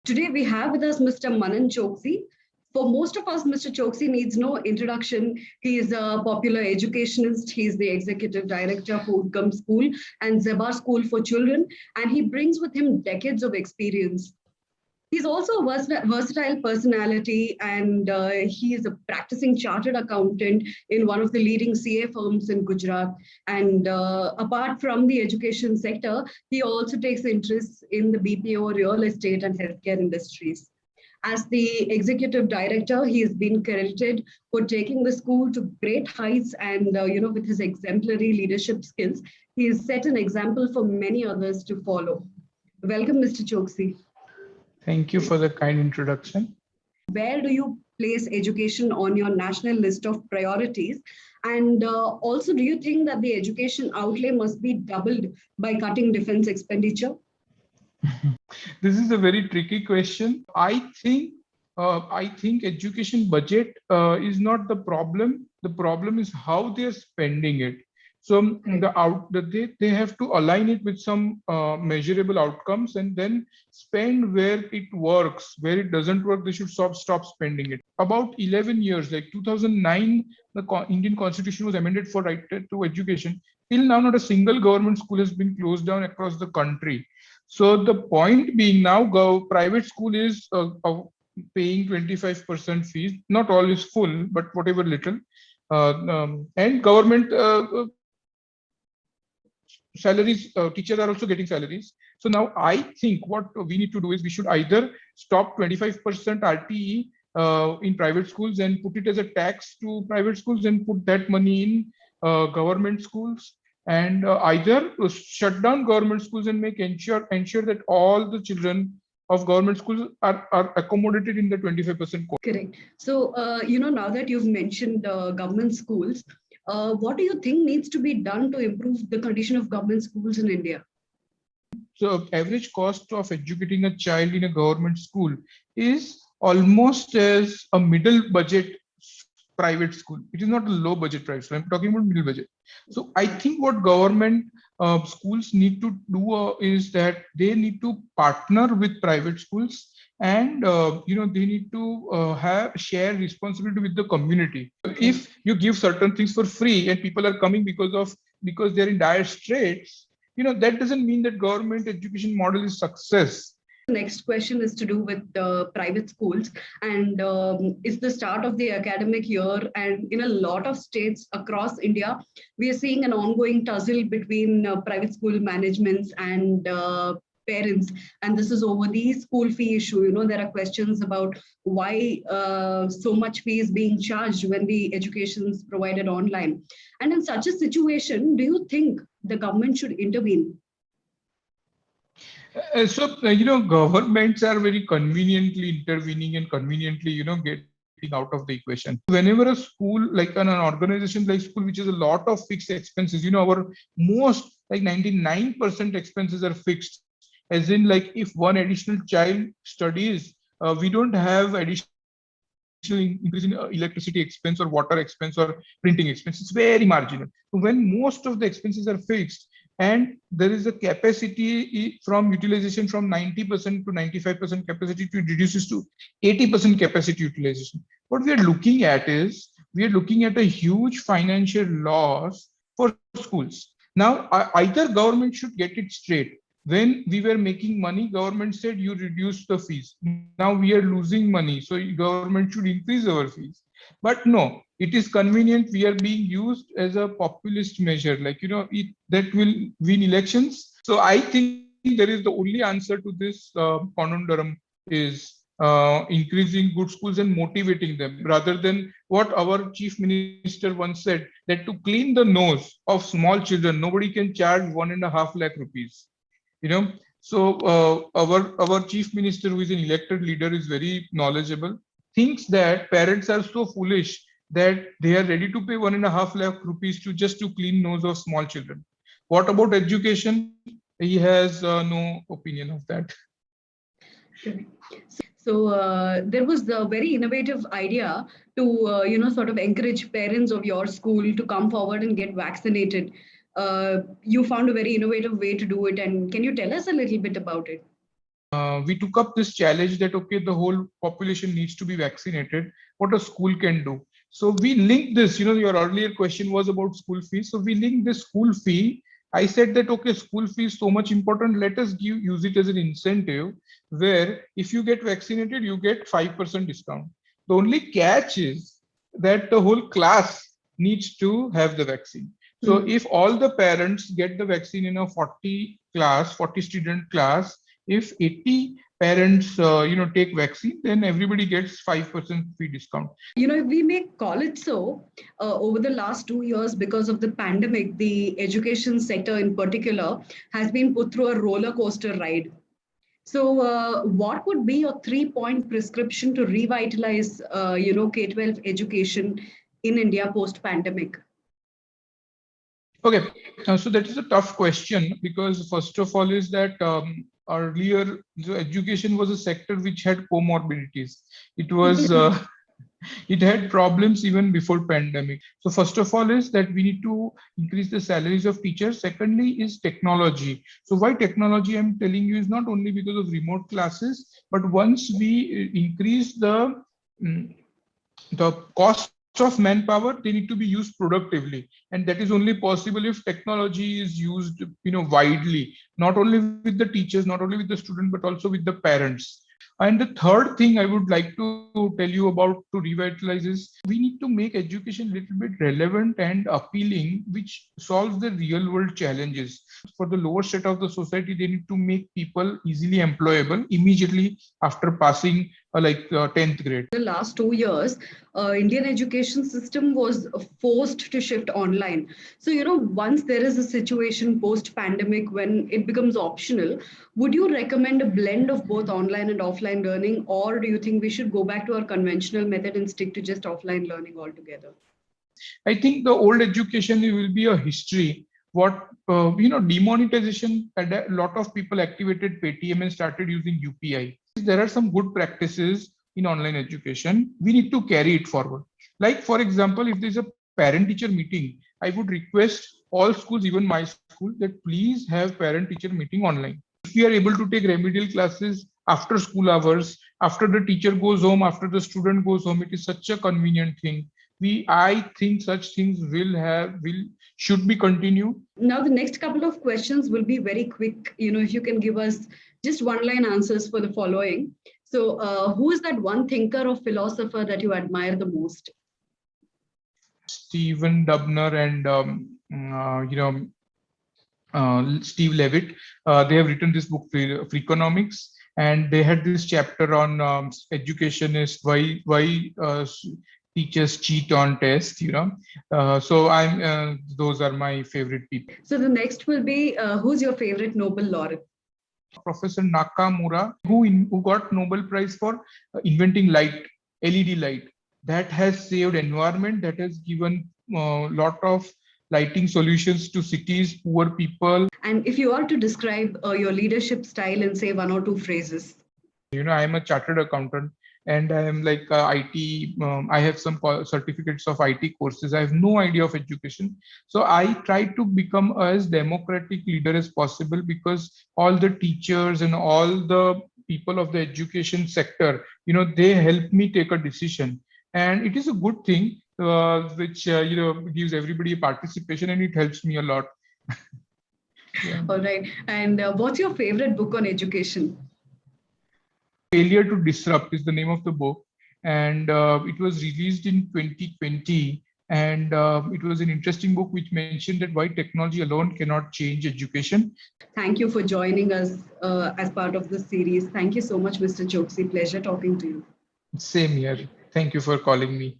Today we have with us Mr. Manan Choksi. For most of us, Mr. Choksi needs no introduction. He is a popular educationist. He is the executive director for Udgam School and Zeba School for Children, and he brings with him decades of experience. He's also a versatile personality, and he is a practicing chartered accountant in one of the leading CA firms in Gujarat. And apart from the education sector, he also takes interest in the BPO, real estate, and healthcare industries. As the executive director, he has been credited for taking the school to great heights, and with his exemplary leadership skills, he has set an example for many others to follow. Welcome, Mr. Choksi. Thank you for the kind introduction. Where do you place education on your national list of priorities? And also, do you think that the education outlay must be doubled by cutting defense expenditure? This is a very tricky question. I think education budget is not the problem. The problem is how they are spending it. So they have to align it with some measurable outcomes and then spend where it works. Where it doesn't work, they should stop spending it. About 11 years, like 2009, the Indian Constitution was amended for right to education. Till now, not a single government school has been closed down across the country. So the point being now, private school is paying 25% fees. Not all is full, but whatever little. And government salaries, teachers are also getting salaries. So now I think what we need to do is we should either stop 25% RTE in private schools and put it as a tax to private schools and put that money in government schools, and either shut down government schools and ensure that all the children of government schools are accommodated in the 25% quota. Correct. So, now that you've mentioned government schools, what do you think needs to be done to improve the condition of government schools in India? So, average cost of educating a child in a government school is almost as a middle budget private school. It is not a low budget private school. I'm talking about middle budget. So I think what government schools need to do is that they need to partner with private schools, and they need to share responsibility with the community. If you give certain things for free and people are coming because they're in dire straits, that doesn't mean that government education model is success. Next question is to do with private schools, and it's the start of the academic year, and in a lot of states across India, we are seeing an ongoing tussle between private school managements and parents, and this is over the school fee issue. There are questions about why so much fee is being charged when the education is provided online. And in such a situation, do you think the government should intervene? Governments are very conveniently intervening and conveniently, getting out of the equation. Whenever a school, like an organization like school, which is a lot of fixed expenses, our most, like 99% expenses are fixed. As in, like, if one additional child studies, we don't have additional increase in electricity expense or water expense or printing expense. It's very marginal. So when most of the expenses are fixed, and there is a capacity from utilization from 90% to 95% capacity, to reduces to 80% capacity utilization. What we are looking at is, we are looking at a huge financial loss for schools. Now, either government should get it straight. When we were making money, government said you reduce the fees. Now we are losing money, so government should increase our fees. But no, it is convenient. We are being used as a populist measure, like, that will win elections. So I think there is the only answer to this conundrum is increasing good schools and motivating them, rather than what our chief minister once said, that to clean the nose of small children, nobody can charge 1.5 lakh rupees. So our chief minister, who is an elected leader, is very knowledgeable, thinks that parents are so foolish that they are ready to pay 1.5 lakh rupees to clean nose of small children. What about education? He has no opinion of that. So there was a very innovative idea to sort of encourage parents of your school to come forward and get vaccinated. You found a very innovative way to do it, and can you tell us a little bit about it? we took up this challenge that, okay, the whole population needs to be vaccinated, what a school can do. So we linked this, your earlier question was about school fees. So we linked the school fee. I said that, okay, school fee is so much important. Let us use it as an incentive where if you get vaccinated, you get 5% discount. The only catch is that the whole class needs to have the vaccine. So if all the parents get the vaccine in a 40 student class, if 80 parents take vaccine, then everybody gets 5% fee discount. We may call it so. Over the last 2 years, because of the pandemic, the education sector in particular has been put through a roller coaster ride. So what would be your 3-point prescription to revitalize K-12 education in India post pandemic? Okay, so that is a tough question, because first of all is that earlier the education was a sector which had comorbidities. It was it had problems even before pandemic. So first of all is that we need to increase the salaries of teachers. Secondly is technology. So why technology, I'm telling you, is not only because of remote classes, but once we increase the cost of manpower, they need to be used productively, and that is only possible if technology is used widely, not only with the teachers, not only with the student, but also with the parents. And the third thing I would like to tell you about to revitalize is we need to make education a little bit relevant and appealing, which solves the real world challenges. For the lower set of the society, they need to make people easily employable immediately after passing 10th grade. The last 2 years, Indian education system was forced to shift online. So, once there is a situation post pandemic when it becomes optional, would you recommend a blend of both online and offline learning, or do you think we should go back to our conventional method and stick to just offline learning altogether? I think the old education will be a history. What demonetization, a lot of people activated Paytm and started using UPI. There are some good practices in online education. We need to carry it forward. Like, for example, if there's a parent-teacher meeting, I would request all schools, even my school, that please have parent-teacher meeting online. If we are able to take remedial classes after school hours, after the teacher goes home, after the student goes home, it is such a convenient thing. I think such things should be continued. Now, the next couple of questions will be very quick. If you can give us just one-line answers for the following. So, who is that one thinker or philosopher that you admire the most? Stephen Dubner and Steve Levitt. They have written this book, Freakonomics, and they had this chapter on education is why teachers cheat on tests. So those are my favorite people. So the next will be who's your favorite Nobel laureate? Professor Nakamura, who got Nobel Prize for inventing light, LED light. That has saved environment, that has given a lot of lighting solutions to cities, poor people. And if you are to describe your leadership style in, say, 1 or 2 phrases. I am a chartered accountant and I am like IT. I have some certificates of IT courses. I have no idea of education. So I try to become as democratic leader as possible, because all the teachers and all the people of the education sector, they help me take a decision. And it is a good thing, which gives everybody a participation, and it helps me a lot. Yeah. All right. And what's your favorite book on education? Failure to Disrupt is the name of the book, and it was released in 2020. And it was an interesting book which mentioned that why technology alone cannot change education. Thank you for joining us as part of this series. Thank you so much, Mr. Choksi. Pleasure talking to you. Same here. Thank you for calling me.